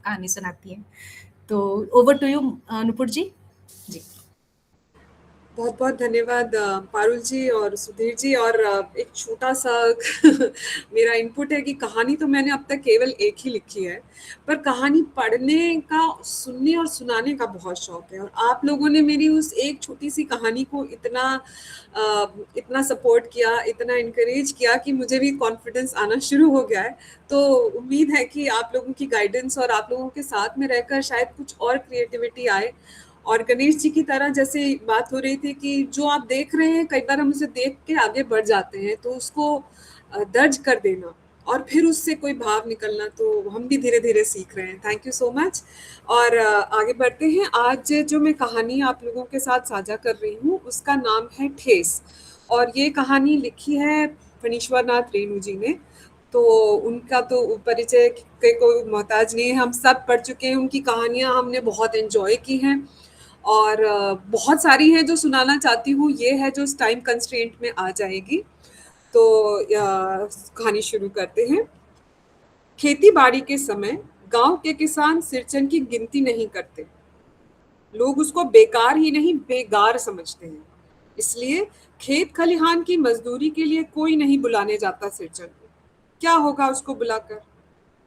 कहानी सुनाती हैं। तो ओवर टू यू नुपुर जी। जी। बहुत बहुत धन्यवाद पारुल जी और सुधीर जी। और एक छोटा सा मेरा इनपुट है कि कहानी तो मैंने अब तक केवल एक ही लिखी है, पर कहानी पढ़ने का, सुनने और सुनाने का बहुत शौक है। और आप लोगों ने मेरी उस एक छोटी सी कहानी को इतना सपोर्ट किया, इतना इनकरेज किया कि मुझे भी कॉन्फिडेंस आना शुरू हो गया है। तो उम्मीद है कि आप लोगों की गाइडेंस और आप लोगों के साथ में रहकर शायद कुछ और क्रिएटिविटी आए। और गणेश जी की तरह जैसे बात हो रही थी कि जो आप देख रहे हैं, कई बार हम उसे देख के आगे बढ़ जाते हैं, तो उसको दर्ज कर देना और फिर उससे कोई भाव निकलना, तो हम भी धीरे धीरे सीख रहे हैं। Thank you so much. और आगे बढ़ते हैं। आज जो मैं कहानी आप लोगों के साथ साझा कर रही हूँ उसका नाम है ठेस। और ये कहानी लिखी है फणीश्वर नाथ रेणु जी ने। तो उनका तो परिचय के कोई मोहताज नहीं है, हम सब पढ़ चुके हैं उनकी कहानियां, हमने बहुत एंजॉय की हैं। और बहुत सारी हैं जो सुनाना चाहती हूँ, ये है जो टाइम कंस्ट्रेंट में आ जाएगी। तो कहानी शुरू करते हैं। खेती बाड़ी के समय गांव के किसान सिरचन की गिनती नहीं करते। लोग उसको बेकार ही नहीं बेगार समझते हैं। इसलिए खेत खलिहान की मजदूरी के लिए कोई नहीं बुलाने जाता सिरचन को। क्या होगा उसको बुलाकर?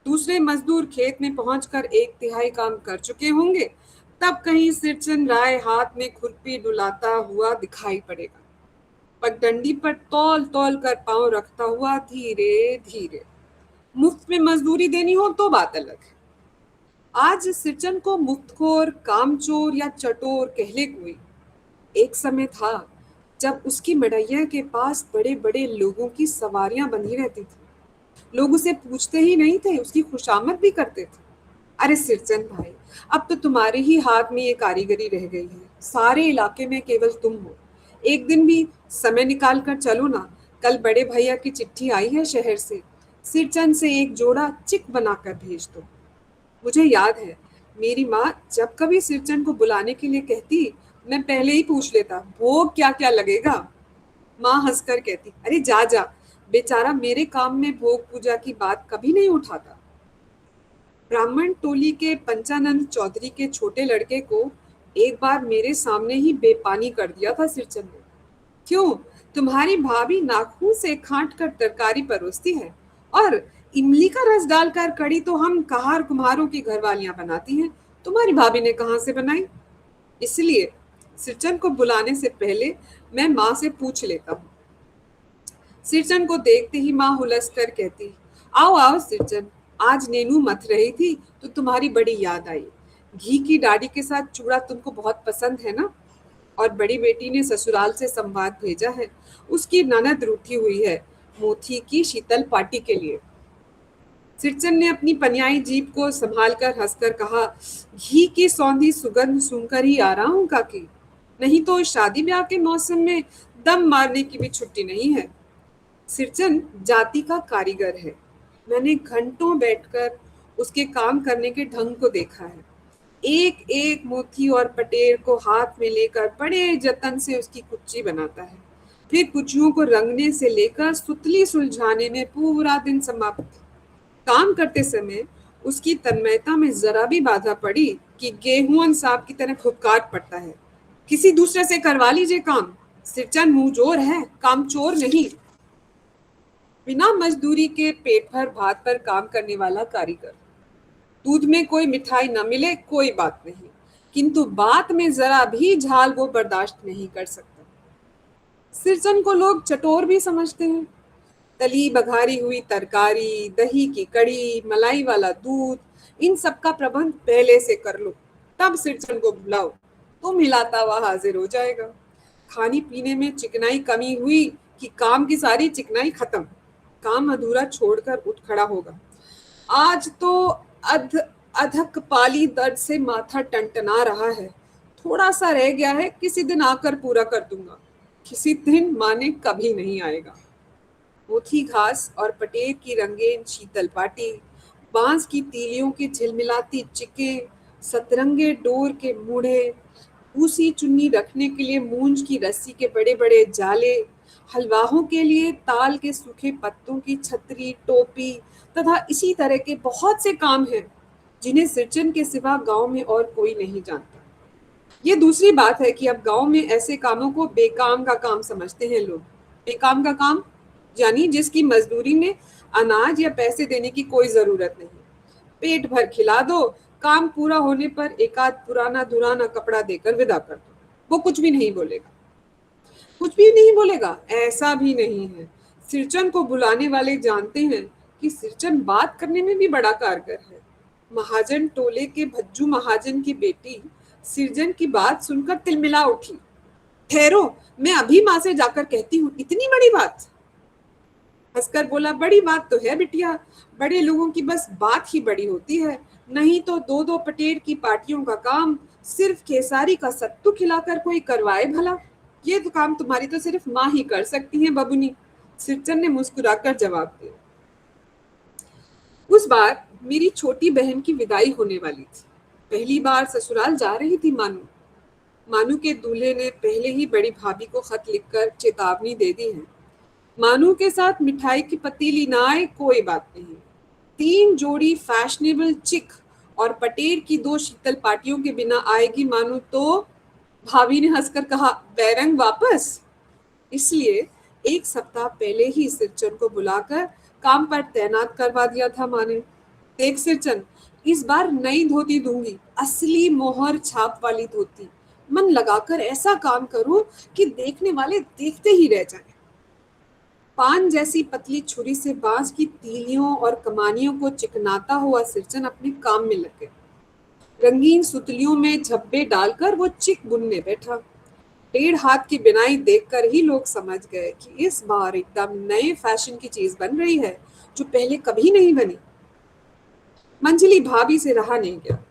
दूसरे मजदूर खेत में पहुंचकर 1/3 काम कर चुके होंगे, तब कहीं सिरचन राय हाथ में खुरपी डुलाता हुआ दिखाई पड़ेगा, पगडंडी पर तौल तौल कर पांव रखता हुआ धीरे धीरे। मुफ्त में मजदूरी देनी हो तो बात अलग है। आज सिरचन को मुफ्तखोर, कामचोर या चटोर कह ले कोई। एक समय था जब उसकी मड़ैया के पास बड़े बड़े लोगों की सवारियां बंधी रहती थी। लोग उसे पूछते ही नहीं थे, उसकी खुशामद भी करते थे। अरे सिरचन भाई, अब तो तुम्हारे ही हाथ में ये कारीगरी रह गई है। सारे इलाके में केवल तुम हो। एक दिन भी समय निकाल कर चलो ना। कल बड़े भैया की चिट्ठी आई है शहर से। सिरचन से एक जोड़ा चिक बनाकर भेज दो। मुझे याद है, मेरी माँ जब कभी सिरचन को बुलाने के लिए कहती, मैं पहले ही पूछ लेता, भोग क्या क्या लगेगा। माँ हंसकर कहती, अरे जा जा, बेचारा मेरे काम में भोग पूजा की बात कभी नहीं उठाता। ब्राह्मण टोली के पंचानंद चौधरी के छोटे लड़के को एक बार मेरे सामने ही बेपानी कर दिया था सिरचन ने। क्यों? तुम्हारी भाभी नाखून से खांट कर तरकारी परोसती है, और इमली का रस डालकर कड़ी तो हम कहार कुम्हारों की घरवालियां बनाती हैं। तुम्हारी भाभी ने कहाँ से बनाई? इसलिए सिरचन को बुलाने से पहले मैं माँ से पूछ लेता हूँ। सिरचन को देखते ही माँ हुलस कर कहती, आओ आओ सिरचन, आज नेनू मथ रही थी तो तुम्हारी बड़ी याद आई। घी की डाडी के साथ चूड़ा तुमको बहुत पसंद है ना? और बड़ी बेटी ने ससुराल से संवाद भेजा है, उसकी ननद रूठी हुई है मोती की शीतल पार्टी के लिए। सिरचन ने अपनी पनियाई जीभ को संभाल कर हंसकर कहा, घी की सौंधी सुगंध सुनकर ही आ रहा हूँ काकी, नहीं तो शादी ब्याह के मौसम में दम मारने की भी छुट्टी नहीं है। सिरचन जाति का कारीगर है। मैंने घंटों बैठकर उसके काम करने के ढंग को देखा है। एक एक मोती और पटेर को हाथ में लेकर बड़े जतन से उसकी कुच्ची बनाता है। फिर कुचियों को रंगने से लेकर सुतली सुलझाने में पूरा दिन समाप्त। काम करते समय उसकी तन्मयता में जरा भी बाधा पड़ी कि गेहूं सांप की तरह फुफकार पड़ता है, किसी दूसरे से करवा लीजिए काम। सिरचन मुंहजोर है, कामचोर नहीं। बिना मजदूरी के पेट भर भात पर काम करने वाला कारीगर। दूध में कोई मिठाई न मिले कोई बात नहीं, किंतु बात में जरा भी झाल वो बर्दाश्त नहीं कर सकता। सिरचन को लोग चटोर भी समझते हैं। तली बघारी हुई तरकारी, दही की कड़ी, मलाई वाला दूध, इन सब का प्रबंध पहले से कर लो, तब सिरचन को बुलाओ, तुम हिलाता हुआ हाजिर हो जाएगा। खाने पीने में चिकनाई कमी हुई कि काम की सारी चिकनाई खत्म, काम अधूरा छोड़कर उठ खड़ा होगा। आज तो अध अधक पाली दर्द से माथा टनटना रहा है, थोड़ा सा रह गया है, किसी दिन आकर पूरा कर दूंगा। किसी दिन माने कभी नहीं आएगा। मोथी घास और पटेर की रंगीन शीतल पाटी, बांस की तीलियों की झिलमिलाती चिके, सतरंगे डोर के मूढ़े, भूसी चुन्नी रखने के लिए मूंज की रस्सी के बड़े बड़े जाले, हलवाहों के लिए ताल के सूखे पत्तों की छतरी, टोपी तथा इसी तरह के बहुत से काम हैं जिन्हें सिरचन के सिवा गांव में और कोई नहीं जानता। ये दूसरी बात है कि अब गांव में ऐसे कामों को बेकाम का काम समझते हैं लोग। बेकाम का काम यानी जिसकी मजदूरी में अनाज या पैसे देने की कोई जरूरत नहीं। पेट भर खिला दो, काम पूरा होने पर एक आध पुराना धुराना कपड़ा देकर विदा कर दो, वो कुछ भी नहीं बोलेगा। कुछ भी नहीं बोलेगा ऐसा भी नहीं है। सिरचन को बुलाने वाले जानते हैं कि सिरचन बात करने में भी बड़ा कारगर है। महाजन टोले के भज्जू महाजन की बेटी सिरजन की बात सुनकर तिलमिला उठी। ठहरो, मैं अभी माँ से जाकर कहती हूँ। इतनी बड़ी बात? हंसकर बोला, बड़ी बात तो है बिटिया, बड़े लोगों की बस बात ही बड़ी होती है, नहीं तो दो दो पटेर की पार्टियों का काम सिर्फ खेसारी का सत्तू खिलाकर कोई करवाए भला? ये तो काम तुम्हारी तो सिर्फ माँ ही कर सकती हैं बबुनी। सिरचन ने मुस्कुराकर जवाब दिया। उस बार मेरी छोटी बहन की विदाई होने वाली थी। पहली बार ससुराल जा रही थी मानू। मानू के दूल्हे ने पहले ही बड़ी भाभी को खत लिखकर चेतावनी दे दी है। मानू के साथ मिठाई की पतीली ना आए कोई बात नहीं। 3 जोड़ी फैशनेबल चिक और पटेर की 2 शीतल पार्टियों के बिना आएगी मानू तो? भाभी ने हंसकर कहा, बैरंग वापस। इसलिए 1 सप्ताह पहले ही सिरचन को बुलाकर काम पर तैनात करवा दिया था माँ ने। देख सिरचन, इस बार नई धोती दूंगी, असली मोहर छाप वाली धोती। मन लगाकर ऐसा काम करो कि देखने वाले देखते ही रह जाएं। पान जैसी पतली छुरी से बांस की तीलियों और कमानियों को चिकनाता हुआ सिरचन अपने काम में लग गया। रंगीन सुतलियों में झब्बे डालकर वो चिक बुनने बैठा। 1.5 हाथ की बिनाई देखकर ही लोग समझ गए कि इस बार एकदम नए फैशन की चीज बन रही है, जो पहले कभी नहीं बनी। मंजली भाभी से रहा नहीं गया।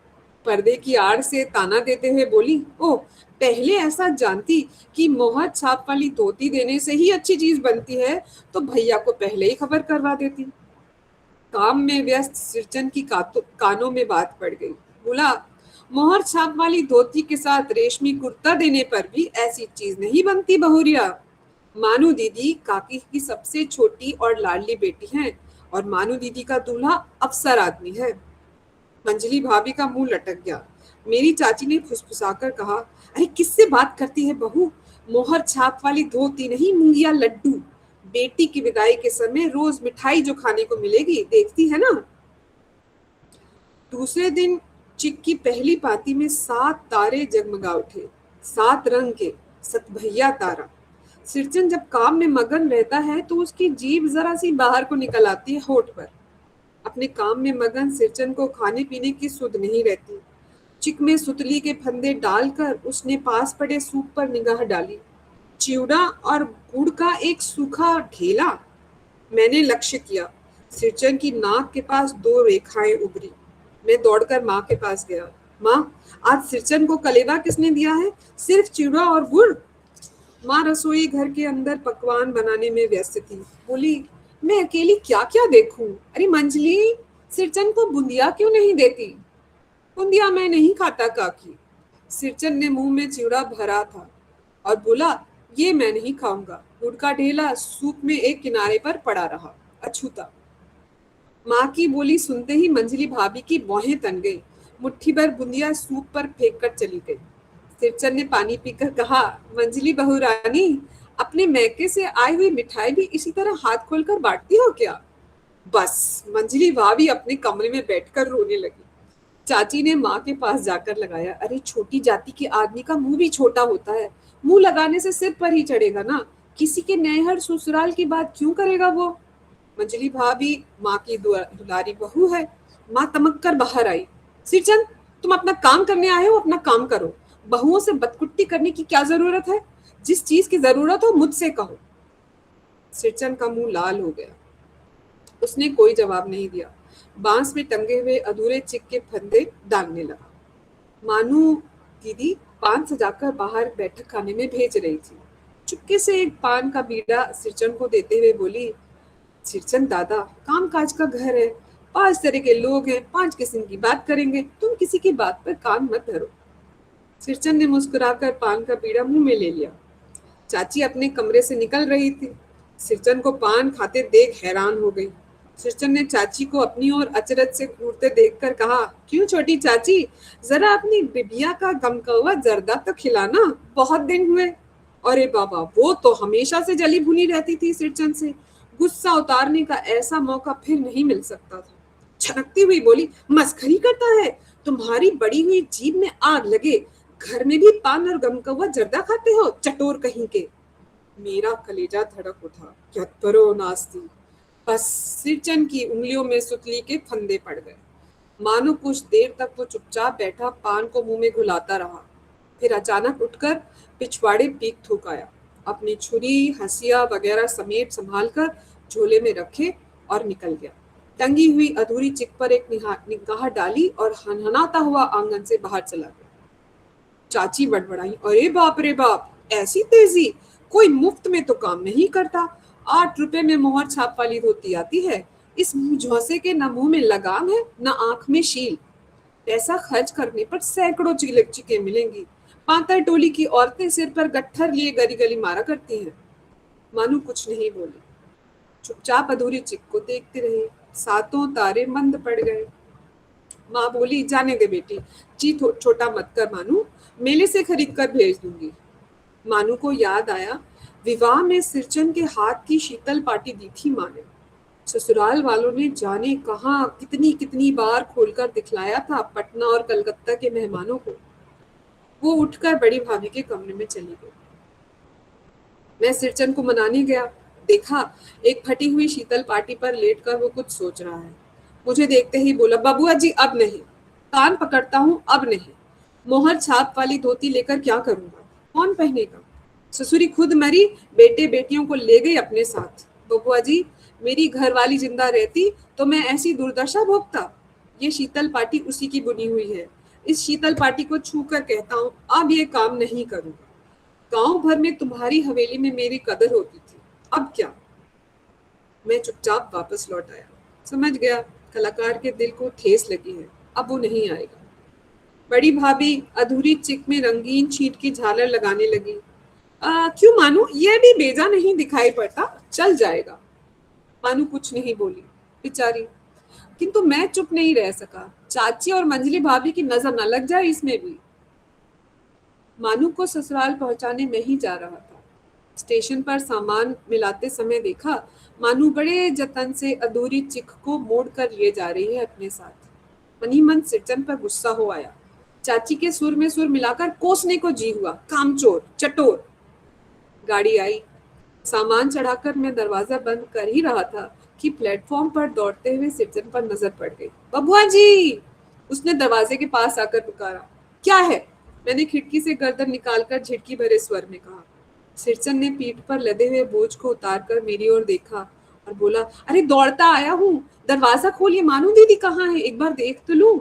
पर्दे की आड़ से ताना देते हुए बोली, ओह, पहले ऐसा जानती कि मोहर छाप वाली धोती देने से ही अच्छी चीज बनती है तो भैया को पहले ही खबर करवा देती। काम में व्यस्त सिरचन की कानों में बात पड़ गई। बोला, मोहर छाप वाली धोती के साथ रेशमी कुर्ता देने पर भी ऐसी चीज नहीं बनती बहुरिया। मानू दीदी काकी की सबसे छोटी और लाडली बेटी हैं और मानू दीदी का दूल्हा अफसर आदमी है। मंजली भाभी का मुंह लटक गया। मेरी चाची ने फुसफुसाकर कहा, अरे किससे बात करती है बहू? मोहर छाप वाली धोती नहीं, मुंगिया लड्डू। बेटी की विदाई के समय रोज मिठाई जो खाने को मिलेगी, देखती है ना। दूसरे दिन चिक की पहली पाती में 7 तारे जगमगा उठे। 7 रंग के सतभैया तारा। सिरचन जब काम में मगन रहता है तो उसकी जीभ जरा सी बाहर को निकल आती है होठ पर। अपने काम में मगन सिरचन को खाने पीने की सुध नहीं रहती। चिक में सुतली के फंदे डालकर उसने पास पड़े सूप पर निगाह डाली। चिवड़ा और गुड़ का एक सूखा ढेला। मैंने लक्ष्य किया। सिरचन की नाक के पास 2 रेखाएं उभरी। मैं दौड़कर माँ के पास गया। माँ, आज सिरचन को कलेवा किसने दिया है? सिर्फ चिवड़ा और गुड़? माँ रसोई घर के अंदर पकवान बनाने में व्यस्त थी। बोली, मैं अकेली क्या क्या देखूं? अरे मंजली, सिरचन को बुंदिया क्यों नहीं देती? बुंदिया मैं नहीं खाता काकी। सिरचन ने मुंह में चिवड़ा भरा था और बोला, ये मैं नहीं खाऊंगा। गुड़ का ढेला सूप में एक किनारे पर पड़ा रहा, अछूता। माँ की बोली सुनते ही मंजली भाभी की भौहें तन गई। मुट्ठी भर बुंदिया सूप पर फेंक कर चली गई। सिरचन ने पानी पीकर कहा, मंजली बहू रानी, अपने मैके से आई हुई मिठाई भी इसी तरह हाथ खोलकर बांटती हो क्या? बस। मंजली भाभी अपने कमरे में बैठकर रोने लगी। चाची ने माँ के पास जाकर लगाया, अरे छोटी जाति के आदमी का मुंह भी छोटा होता है, मुंह लगाने से सिर पर ही चढ़ेगा ना, किसी के नैहर ससुराल की बात क्यों करेगा वो? मंजली भाभी माँ की दुलारी बहू है। माँ तमक कर बाहर आई। सिरचन, तुम अपना काम करने आए हो, अपना काम करो। बहुओं से बदकुट्टी करने की क्या जरूरत है? जिस चीज की जरूरत हो मुझसे कहो। सिरचन का मुंह लाल हो गया। उसने कोई जवाब नहीं दिया। बांस में टंगे हुए अधूरे चिक के फंदे डालने लगा। मानू दीदी पान सजाकर बाहर बैठक खाने में भेज रही थी। चुपके से एक पान का बीड़ा सिरचन को देते हुए बोली, सिरचन दादा, काम काज का घर है, 5 तरह के लोग हैं, 5 किस्म की बात करेंगे, तुम किसी की बात पर कान मत धरो। सिरचन ने मुस्कुराकर पान का बीड़ा मुंह में ले लिया। चाची अपने कमरे से निकल रही थी। सिरचन को पान खाते देख हैरान हो गई। सिरचन ने चाची को अपनी ओर अचरज से घूरते देखकर कहा, क्यों छोटी चाची, जरा अपनी बिबिया का गमकौवा जर्दा तो खिलाना, बहुत दिन हुए। अरे बाबा, वो तो हमेशा से जली भुनी रहती थी सिरचन से, गुस्सा उतारने का ऐसा मौका फिर नहीं मिल सकता था। छनकती हुई बोली, मस्खरी करता है, तुम्हारी बड़ी हुई जीभ में आग लगे, घर में भी पान और गमकौवा जर्दा खाते हो, चटोर कहीं के। मेरा कलेजा धड़क उठा, यत्परो नास्ती। बस सिरचन की उंगलियों में सुतली के फंदे पड़ गए। मानो कुछ देर तक वो चुपचाप बैठा पान को मुंह में घुलाता रहा, फिर अचानक उठकर पिछवाड़े पीक थूक आया, अपनी छुरी हंसिया वगैरह समेट संभाल कर झोले में रखे और निकल गया। टंगी हुई अधूरी चिक पर एक निगाह डाली और हनहनाता हुआ आंगन से बाहर चला गया। चाची बड़बड़ाई, अरे बाप रे बाप, ऐसी तेजी, कोई मुफ्त में तो काम नहीं करता। 8 रुपए में मोहर छाप वाली धोती आती है, इस मुंह झौसे के न मुंह में लगाम है न आंख में शील। पैसा खर्च करने पर सैकड़ों चिके मिलेंगी। पांतर टोली की औरतें सिर पर गट्ठर लिए गली गली मारा करती हैं। मानू कुछ नहीं बोली, चुपचाप अधूरी चिक को देखते रहे। सातों तारे मंद पड़ गए। माँ बोली, जाने दे बेटी, जी छोटा मत कर मानू, मेले से खरीद कर भेज दूंगी। मानू को याद आया, विवाह में सिरचन के हाथ की शीतल पाटी दी थी माँ ने। ससुराल वालों ने जाने कहाँ कितनी कितनी बार खोलकर दिखलाया था पटना और कलकत्ता के मेहमानों को। वो उठकर बड़ी भाभी के कमरे में चली गई। मैं सिरचन को मनाने गया, देखा एक फटी हुई शीतल पाटी पर लेटकर वो कुछ सोच रहा है। मुझे देखते ही बोला, बबुआ जी अब नहीं, कान पकड़ता हूँ अब नहीं, मोहर छाप वाली धोती लेकर क्या करूंगा, कौन पहनेगा। ससुरी खुद मरी, बेटे बेटियों को ले गई अपने साथ। बबुआ जी, मेरी घरवाली जिंदा रहती तो मैं ऐसी दुर्दशा भोगता। ये शीतल पाटी उसी की बुनी हुई है, इस शीतल पाटी को छू कर कहता हूँ अब ये काम नहीं करूंगा। गांव भर में तुम्हारी हवेली में मेरी कदर होती थी, अब क्या। मैं चुपचाप वापस लौट आया। समझ गया कलाकार के दिल को ठेस लगी है, अब वो नहीं आएगा। बड़ी भाभी अधूरी चिक में रंगीन छींट की झालर लगाने लगी। क्यों मानू, ये भी बेजा नहीं दिखाई पड़ता, चल जाएगा। मानू कुछ नहीं बोली, बेचारी। किंतु मैं चुप नहीं रह सका, चाची और मंजली भाभी की नजर न लग जाए इसमें भी। मानू को ससुराल पहुंचाने में ही जा रहा था। स्टेशन पर सामान मिलाते समय देखा, मानू बड़े जतन से अधूरी चिक को मोड़ कर लिए जा रही है अपने साथ। मनी मन सिरचन पर गुस्सा हो आया। चाची के सुर में सुर मिलाकर कोसने को जी हुआ, कामचोर, चटोर। गाड़ी आई। सामान चढ़ाकर मैं दरवाजा बंद कर ही रहा था कि प्लेटफॉर्म पर दौड़ते हुए सिरचन पर नजर पड़ गई। बबुआ जी, उसने दरवाजे के पास आकर पुकारा। क्या है? मैंने खिड़की से गर्दन निकालकर झिड़की भरे स्वर में कहा। सिरचन ने पीठ पर लदे हुए बोझ को उतारकर मेरी ओर देखा और बोला, अरे दौड़ता आया हूँ, दरवाजा खोलिए, मानू दीदी कहाँ है, एक बार देख तो लूं।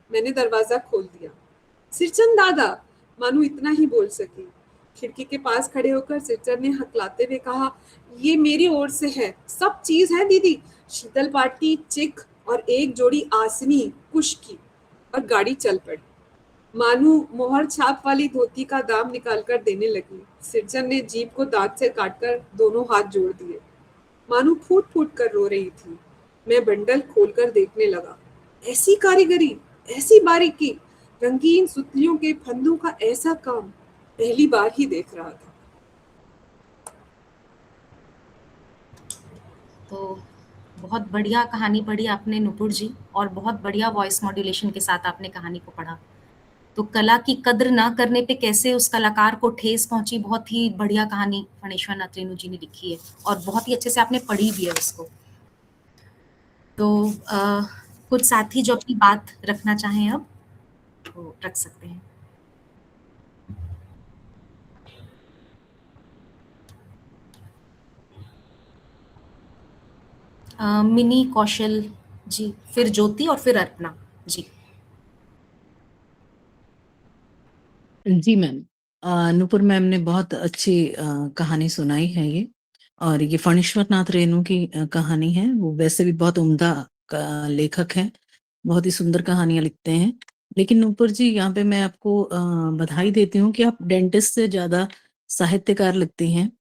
मैंने दरवाजा खोल दिया। सिरचन दादा, मानू इतना ही बोल सकी। खिड़की के पास खड़े होकर सिरचन ने हकलाते हुए कहा, ये मेरी ओर से है, सब चीज है दीदी, शीतल पाटी, चिक और एक जोड़ी आसनी कुश की। और गाड़ी चल पड़ी। मानू मोहर छाप वाली धोती का दाम निकालकर देने लगी। सिरचन ने जीभ को दांत से काटकर दोनों हाथ जोड़ दिए। मानू फूट फूट कर रो रही थी। मैं बंडल खोलकर देखने लगा। ऐसी कारीगरी, ऐसी बारीकी, रंगीन सुतलियों के फंदों का ऐसा काम पहली बार ही देख रहा था। तो बहुत बढ़िया कहानी पढ़ी आपने नुपुर जी, और बहुत बढ़िया वॉइस मॉड्यूलेशन के साथ आपने कहानी को पढ़ा। तो कला की कद्र ना करने पे कैसे उस कलाकार को ठेस पहुंची, बहुत ही बढ़िया कहानी फणेश्वर नाथ रेणु जी ने लिखी है, और बहुत ही अच्छे से आपने पढ़ी भी है उसको। तो कुछ साथी जो अपनी बात रखना चाहें अब तो रख सकते हैं। मिनी, कौशल जी, फिर ज्योति और फिर अर्पणा जी। जी मैम, नूपुर मैम ने बहुत अच्छी कहानी सुनाई है ये, और ये फणीश्वर नाथ रेणु की कहानी है। वो वैसे भी बहुत उम्दा लेखक हैं, बहुत ही सुंदर कहानियां लिखते हैं। लेकिन नूपुर जी, यहाँ पे मैं आपको बधाई देती हूँ कि आप डेंटिस्ट से ज्यादा साहित्यकार लिखती हैं,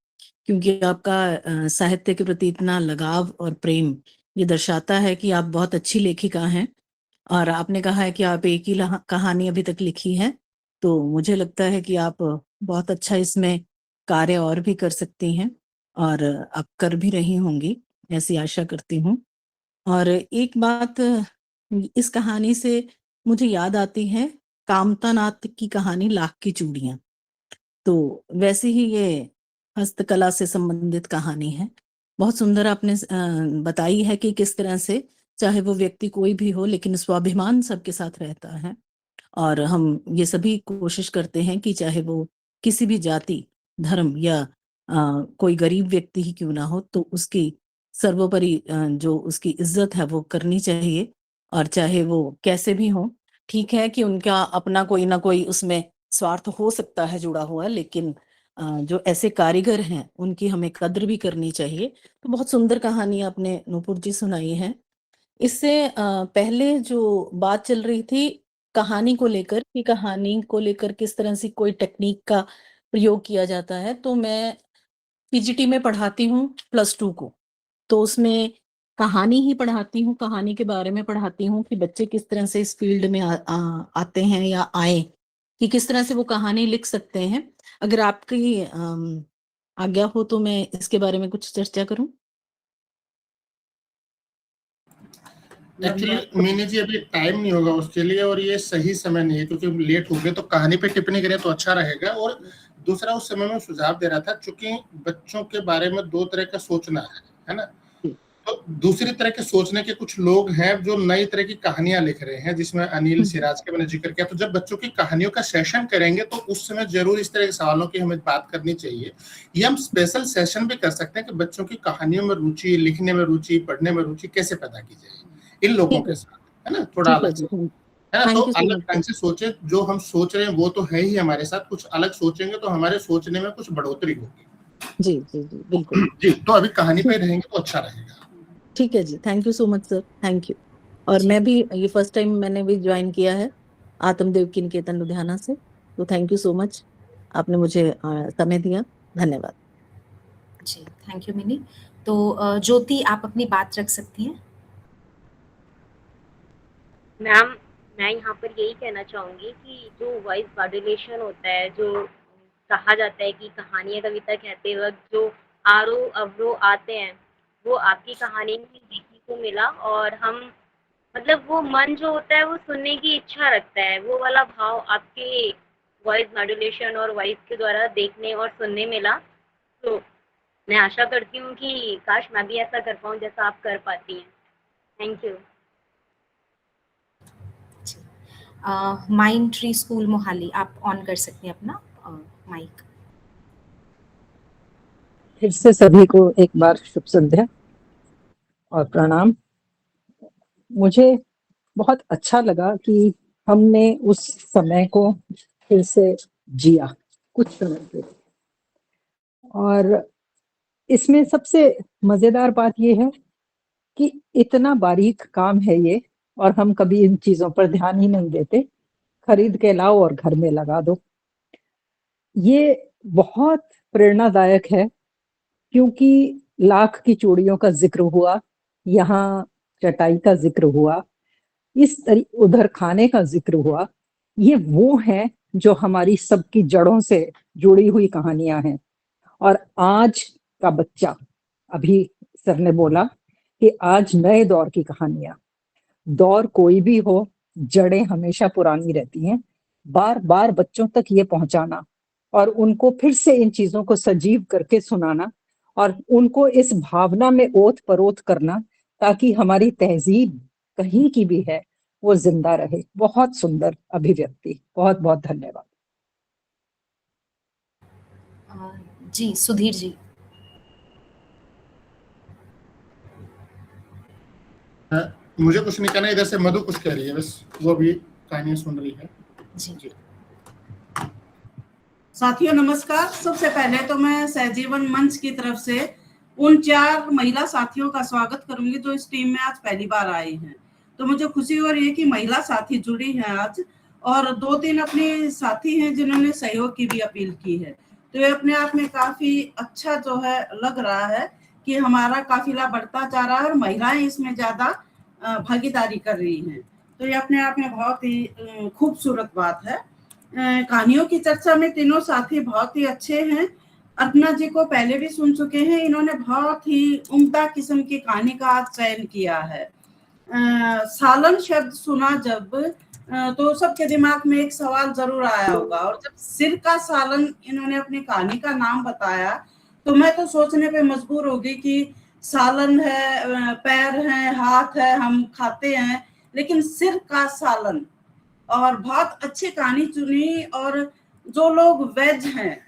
क्योंकि आपका साहित्य के प्रति इतना लगाव और प्रेम ये दर्शाता है कि आप बहुत अच्छी लेखिका हैं। और आपने कहा है कि आप एक ही कहानी अभी तक लिखी है, तो मुझे लगता है कि आप बहुत अच्छा इसमें कार्य और भी कर सकती हैं, और आप कर भी रही होंगी, ऐसी आशा करती हूँ। और एक बात इस कहानी से मुझे याद आती है, कामतानाथ की कहानी लाख की चूड़ियाँ। तो वैसे ही ये हस्तकला से संबंधित कहानी है। बहुत सुंदर आपने बताई है कि किस तरह से चाहे वो व्यक्ति कोई भी हो, लेकिन स्वाभिमान सबके साथ रहता है। और हम ये सभी कोशिश करते हैं कि चाहे वो किसी भी जाति, धर्म या कोई गरीब व्यक्ति ही क्यों ना हो, तो उसकी सर्वोपरि जो उसकी इज्जत है वो करनी चाहिए। और चाहे वो कैसे भी हो, ठीक है कि उनका अपना कोई ना कोई उसमें स्वार्थ हो सकता है जुड़ा हुआ, लेकिन जो ऐसे कारीगर हैं उनकी हमें कद्र भी करनी चाहिए। तो बहुत सुंदर कहानी आपने नूपुर जी सुनाई है। इससे पहले जो बात चल रही थी कहानी को लेकर, कि कहानी को लेकर किस तरह से कोई टेक्निक का प्रयोग किया जाता है, तो मैं पीजीटी में पढ़ाती हूँ +2 को। तो उसमें कहानी ही पढ़ाती हूँ, कहानी के बारे में पढ़ाती हूँ कि बच्चे किस तरह से इस फील्ड में आते हैं या आए, कि किस तरह से वो कहानी लिख सकते हैं। अगर आपकी आज्ञा हो तो मैं इसके बारे में कुछ चर्चा करूँ? एक्चुअली मीनी जी अभी टाइम नहीं होगा उसके लिए, और ये सही समय नहीं है क्योंकि लेट हो गए, तो कहानी पे टिप्पणी करें तो अच्छा रहेगा। और दूसरा, उस समय में सुझाव दे रहा था, चूंकि बच्चों के बारे में दो तरह का सोचना है ना, तो दूसरी तरह के सोचने के कुछ लोग हैं जो नई तरह की कहानियां लिख रहे हैं, जिसमें अनिल सिराज के मैंने जिक्र किया। तो जब बच्चों की कहानियों का सेशन करेंगे तो उस समय जरूर इस तरह के सवालों की हमें बात करनी चाहिए। ये हम स्पेशल सेशन भी कर सकते हैं कि बच्चों की कहानियों में रुचि, लिखने में रुचि, पढ़ने में रुचि कैसे पैदा की जाए इन लोगों के साथ, है ना, थोड़ा अलग से, है ना। तो अलग ढंग से सोचे, जो हम सोच रहे हैं वो तो है ही हमारे साथ, कुछ अलग सोचेंगे तो हमारे सोचने में कुछ बढ़ोतरी होगी। जी जी जी बिल्कुल जी। तो अभी कहानी पे रहेंगे तो अच्छा रहेगा। ठीक है जी, thank you so much sir, thank you. और मैं भी ये फर्स्ट टाइम मैंने भी ज्वाइन किया है आत्मदेव की निकेतन लुधियाना से, तो थैंक यू सो मच, आपने मुझे समय दिया, धन्यवाद जी। Thank you mini. तो ज्योति आप अपनी बात रख सकती हैं। मैम, मैं यहाँ पर यही कहना चाहूंगी कि जो वॉइस मॉड्यूलेशन होता है, जो कहा जाता है कि कहानी या कविता कहते वक्त जो आरोह अवरोह आते हैं, वो आपकी कहानी में देखने को मिला। और हम मतलब वो मन जो होता है वो सुनने की इच्छा रखता है, वो वाला भाव आपके वॉइस मॉड्यूलेशन और वॉइस के द्वारा देखने और सुनने मिला। तो मैं आशा करती हूँ कि काश मैं भी ऐसा कर पाऊँ जैसा आप कर पाती हैं। Thank you. Mind tree school Mohali, आप ऑन कर सकते हैं अपना माइक। फिर से सभी को एक बार शुभ संध्या और प्रणाम। मुझे बहुत अच्छा लगा कि हमने उस समय को फिर से जिया कुछ समय के लिए। और इसमें सबसे मजेदार बात यह है कि इतना बारीक काम है ये, और हम कभी इन चीजों पर ध्यान ही नहीं देते। खरीद के लाओ और घर में लगा दो। ये बहुत प्रेरणादायक है, क्योंकि लाख की चूड़ियों का जिक्र हुआ, यहाँ चटाई का जिक्र हुआ, उधर खाने का जिक्र हुआ। ये वो है जो हमारी सबकी जड़ों से जुड़ी हुई कहानियां हैं। और आज का बच्चा, अभी सर ने बोला कि आज नए दौर की कहानियां, दौर कोई भी हो, जड़ें हमेशा पुरानी रहती हैं। बार बार बच्चों तक ये पहुंचाना और उनको फिर से इन चीजों को सजीव करके सुनाना और उनको इस भावना में ओत परोत करना, ताकि हमारी तहजीब कहीं की भी है वो जिंदा रहे। बहुत सुंदर अभिव्यक्ति, बहुत बहुत धन्यवाद। जी सुधीर जी। मुझे कुछ नहीं कहना, इधर से मधु कुछ कह रही है, बस वो भी कहानियां सुन रही है। जी। साथियों नमस्कार। सबसे पहले तो मैं सहजीवन मंच की तरफ से उन 4 महिला साथियों का स्वागत करूंगी जो इस टीम में आज पहली बार आए हैं। तो मुझे खुशी हो रही है कि महिला साथी जुड़ी हैं आज, और 2-3 अपने साथी हैं जिन्होंने सहयोग की भी अपील की है। तो ये अपने आप में काफी अच्छा जो है लग रहा है कि हमारा काफिला बढ़ता जा रहा है और महिलाएं इसमें ज्यादा भागीदारी कर रही हैं। तो ये अपने आप में बहुत ही खूबसूरत बात है। कहानियों की चर्चा में तीनों साथी बहुत ही अच्छे हैं। अर्पणा जी को पहले भी सुन चुके हैं, इन्होंने बहुत ही उम्दा किस्म की कहानी का चयन किया है। सालन शब्द सुना जब तो सबके दिमाग में एक सवाल जरूर आया होगा, और जब सिर का सालन इन्होंने अपनी कहानी का नाम बताया तो मैं तो सोचने पे मजबूर होगी कि सालन है, पैर है, हाथ है, हम खाते हैं, लेकिन सिर का सालन। और बहुत अच्छी कहानी चुनी, और जो लोग वेज हैं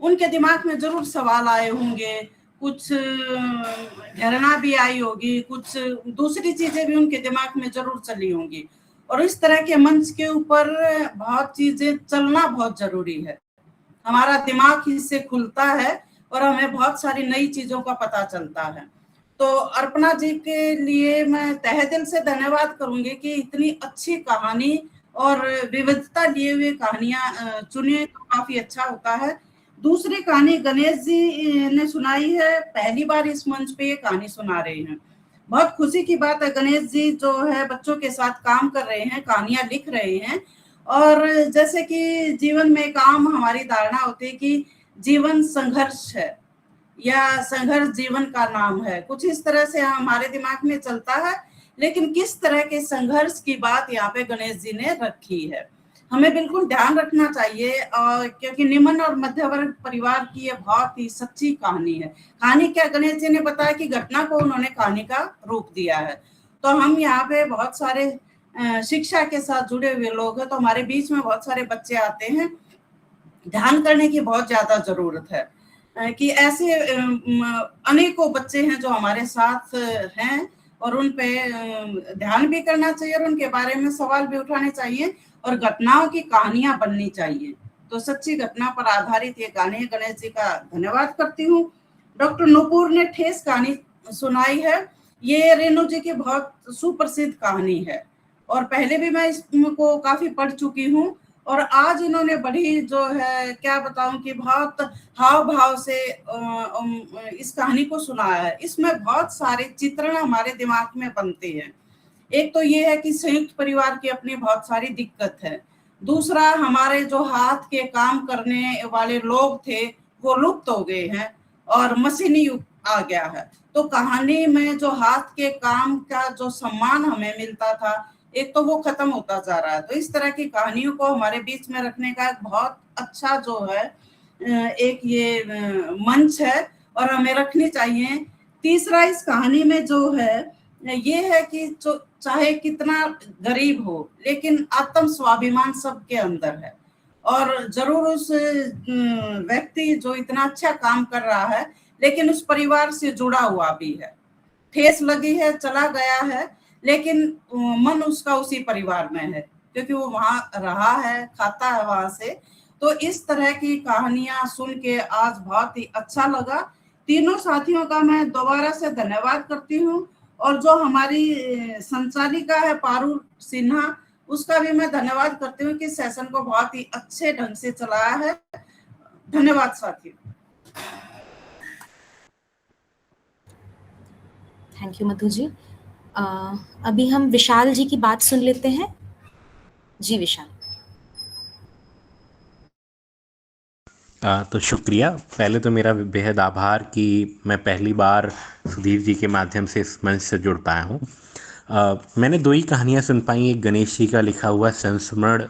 उनके दिमाग में जरूर सवाल आए होंगे, कुछ घृणा भी आई होगी, कुछ दूसरी चीजें भी उनके दिमाग में जरूर चली होंगी। और इस तरह के मंच के ऊपर बहुत चीजें चलना बहुत जरूरी है। हमारा दिमाग इससे खुलता है और हमें बहुत सारी नई चीजों का पता चलता है। तो अर्पणा जी के लिए मैं तहे दिल से धन्यवाद करूंगी कि इतनी अच्छी कहानी और विविधता लिए हुए कहानियां चुने तो काफी अच्छा होता है। दूसरी कहानी गणेश जी ने सुनाई है, पहली बार इस मंच पे ये कहानी सुना रहे हैं। बहुत खुशी की बात है, गणेश जी जो है बच्चों के साथ काम कर रहे हैं, कहानियां लिख रहे हैं। और जैसे कि जीवन में एक आम हमारी धारणा होती है कि जीवन संघर्ष है या संघर्ष जीवन का नाम है, कुछ इस तरह से हमारे दिमाग में चलता है। लेकिन किस तरह के संघर्ष की बात यहाँ पे गणेश जी ने रखी है, हमें बिल्कुल ध्यान रखना चाहिए। और क्योंकि निम्न और मध्य वर्ग परिवार की ये बहुत ही सच्ची कहानी है। कहानी क्या, गणेश जी ने बताया कि घटना को उन्होंने कहानी का रूप दिया है। तो हम यहाँ पे बहुत सारे शिक्षा के साथ जुड़े हुए लोग हैं, तो हमारे बीच में बहुत सारे बच्चे आते हैं, ध्यान करने की बहुत ज्यादा जरूरत है कि ऐसे अनेकों बच्चे हैं जो हमारे साथ हैं, और उन पे ध्यान भी करना चाहिए और उनके बारे में सवाल भी उठाने चाहिए और घटनाओं की कहानियां बननी चाहिए। तो सच्ची घटना पर आधारित ये कहानी, गणेश जी का धन्यवाद करती हूँ। डॉक्टर नुपुर ने ठेस कहानी सुनाई है, ये रेणु जी की बहुत सुप्रसिद्ध कहानी है और पहले भी मैं इसको काफी पढ़ चुकी हूँ। और आज इन्होंने बड़ी जो है क्या बताऊं कि बहुत हाव भाव से इस कहानी को सुनाया है। इसमें बहुत सारे चित्रण हमारे दिमाग में बनते हैं। एक तो ये है कि संयुक्त परिवार की अपनी बहुत सारी दिक्कत है। दूसरा, हमारे जो हाथ के काम करने वाले लोग थे वो लुप्त हो गए हैं और मशीनी युग आ गया है। तो कहानी में जो हाथ के काम का जो सम्मान हमें मिलता था, एक तो वो खत्म होता जा रहा है। तो इस तरह की कहानियों को हमारे बीच में रखने का एक बहुत अच्छा जो है एक ये मंच है और हमें रखनी चाहिए। तीसरा, इस कहानी में जो है ये है कि जो चाहे कितना गरीब हो लेकिन आत्म स्वाभिमान सबके अंदर है, और जरूर उस व्यक्ति जो इतना अच्छा काम कर रहा है लेकिन उस परिवार से जुड़ा हुआ भी है। ठेस लगी है, चला गया है, लेकिन मन उसका उसी परिवार में है क्योंकि वो वहां रहा है, खाता है वहां से। तो इस तरह की कहानियां सुन के आज बहुत ही अच्छा लगा। तीनों साथियों का मैं दोबारा से धन्यवाद करती हूँ, और जो हमारी संचालिका है पारुल सिन्हा, उसका भी मैं धन्यवाद करती हूँ कि सेशन को बहुत ही अच्छे ढंग से चलाया है। धन्यवाद साथियों। Thank you Madhu ji. अभी हम विशाल जी की बात सुन लेते हैं। जी विशाल। तो शुक्रिया। पहले तो मेरा बेहद आभार कि मैं पहली बार सुधीर जी के माध्यम से इस मंच से जुड़ पाया हूँ। मैंने दो ही कहानियाँ सुन पाई। एक गणेश जी का लिखा हुआ संस्मरण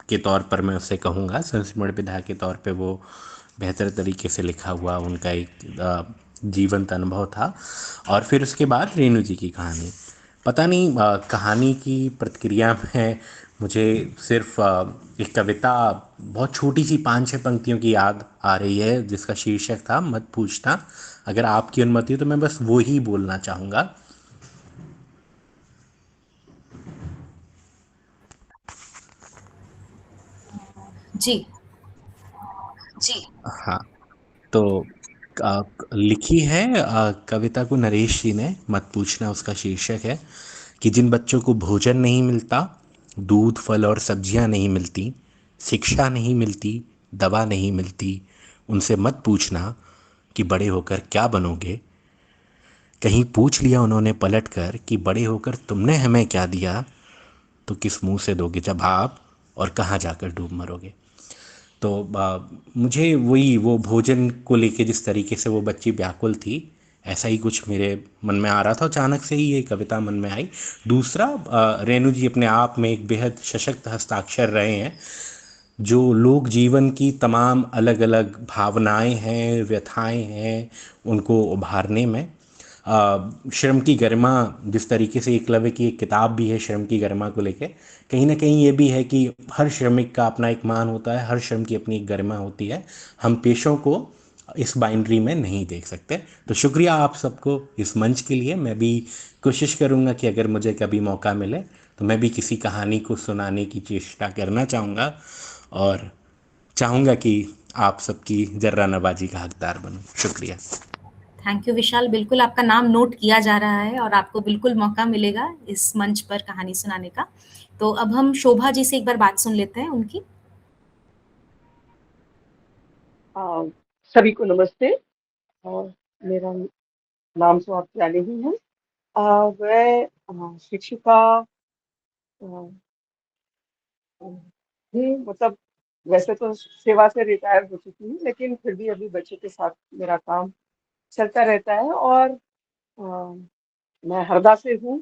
के तौर पर मैं उसे कहूँगा, संस्मरण विधा के तौर पे वो बेहतर तरीके से लिखा हुआ उनका एक जीवंत अनुभव था। और फिर उसके बाद रेणु जी की कहानी, पता नहीं कहानी की प्रतिक्रिया में मुझे सिर्फ एक कविता बहुत छोटी सी 5-6 पंक्तियों की याद आ रही है जिसका शीर्षक था मत पूछना। अगर आपकी अनुमति हो तो मैं बस वो ही बोलना चाहूँगा। जी जी। हाँ, तो लिखी है कविता को नरेश जी ने, मत पूछना उसका शीर्षक है कि जिन बच्चों को भोजन नहीं मिलता, दूध फल और सब्जियां नहीं मिलती, शिक्षा नहीं मिलती, दवा नहीं मिलती, उनसे मत पूछना कि बड़े होकर क्या बनोगे, कहीं पूछ लिया उन्होंने पलट कर कि बड़े होकर तुमने हमें क्या दिया, तो किस मुंह से दोगे जवाब और कहाँ जाकर डूब मरोगे। तो मुझे वही वो भोजन को लेके जिस तरीके से वो बच्ची व्याकुल थी, ऐसा ही कुछ मेरे मन में आ रहा था। अचानक से ही ये कविता मन में आई। दूसरा, रेणु जी अपने आप में एक बेहद सशक्त हस्ताक्षर रहे हैं, जो लोग जीवन की तमाम अलग अलग भावनाएं हैं, व्यथाएं हैं, उनको उभारने में श्रम की गरिमा, जिस तरीके से एकलव्य की एक किताब भी है श्रम की गरिमा को लेके, कहीं ना कहीं ये भी है कि हर श्रमिक का अपना एक मान होता है, हर श्रम की अपनी एक गरिमा होती है। हम पेशों को इस बाइंड्री में नहीं देख सकते। तो शुक्रिया आप सबको इस मंच के लिए। मैं भी कोशिश करूँगा कि अगर मुझे कभी मौका मिले तो मैं भी किसी कहानी को सुनाने की चेष्टा करना चाहूँगा, और चाहूँगा कि आप सबकी जर्रा नवाजी का हकदार बनूं। शुक्रिया। थैंक यू विशाल, बिल्कुल आपका नाम नोट किया जा रहा है और आपको बिल्कुल मौका मिलेगा इस मंच पर कहानी सुनाने का। तो अब हम शोभा जी से एक बार बात सुन लेते हैं उनकी। सभी को नमस्ते। मेरा नाम तो आप जाने ही हैं। मैं शिक्षिका हूँ, मतलब वैसे तो सेवा से रिटायर हो चुकी हूँ, लेकिन फिर भी अभी बच्चों के साथ मेरा काम चलता रहता है। और मैं हरदा से हूँ।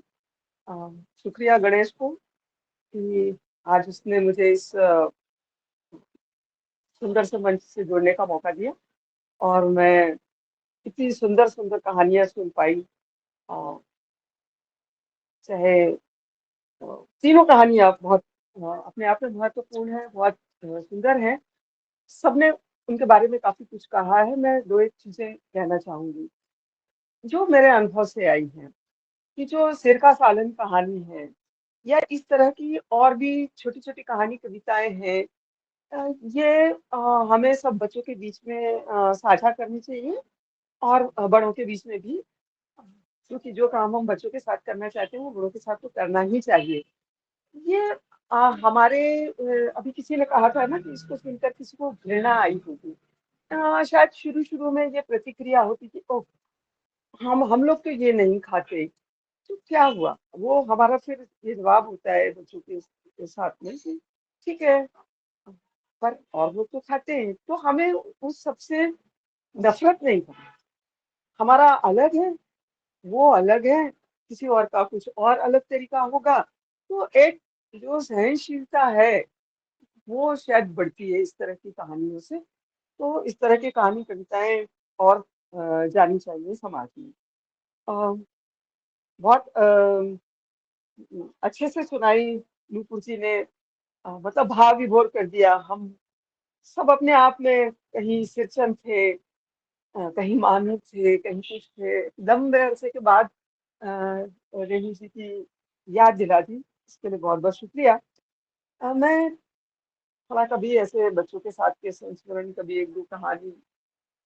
शुक्रिया गणेश को कि आज उसने मुझे इस सुंदर से मंच से जुड़ने का मौका दिया, और मैं इतनी सुंदर सुंदर कहानियां सुन पाई। चाहे तीनों कहानियां बहुत अपने आप में महत्वपूर्ण है, बहुत सुंदर है। सबने उनके बारे में काफी कुछ कहा है। मैं दो एक चीजें कहना चाहूंगी जो मेरे अनुभव से आई हैं, कि जो सिर का सालन कहानी है, या इस तरह की और भी छोटी छोटी कहानी कविताएं हैं, ये हमें सब बच्चों के बीच में साझा करनी चाहिए, और बड़ों के बीच में भी, क्योंकि जो काम हम बच्चों के साथ करना चाहते हैं वो बड़ों के साथ तो करना ही चाहिए। ये हमारे अभी किसी ने कहा था ना कि इसको सुनकर किसी को घृणा आई होगी। शायद शुरू शुरू में ये प्रतिक्रिया होती कि ओह, हम लोग तो ये नहीं खाते। तो क्या हुआ, वो हमारा फिर ये जवाब होता है बच्चों के साथ में कि ठीक है, पर और लोग तो खाते हैं, तो हमें उस सबसे नफरत नहीं करना। हमारा अलग है, वो अलग है, किसी और का कुछ और अलग तरीका होगा। तो एक जो सहनशीलता है वो शायद बढ़ती है इस तरह की कहानियों से। तो इस तरह की कहानी कविताएं और जानी चाहिए समाज में। अ, बहुत अच्छे से सुनाई नूपुर जी ने। मतलब भाव विभोर कर दिया। हम सब अपने आप में कहीं सिरचन थे, कहीं मानव थे, कहीं कुछ थे। लंबे अरसे के बाद रेणु जी की याद दिला दी, इसके लिए बहुत बहुत शुक्रिया। मैं थोड़ा कभी ऐसे बच्चों के साथ के संस्मरण, कभी एक दो कहानी,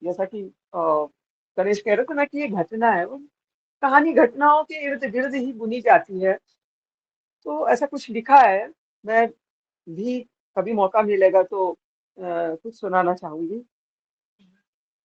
जैसा कि गणेश कह रहे थे ना कि ये घटना है, वो कहानी घटनाओं के इर्द गिर्द ही बुनी जाती है। तो ऐसा कुछ लिखा है, मैं भी कभी मौका मिलेगा तो कुछ सुनाना चाहूंगी।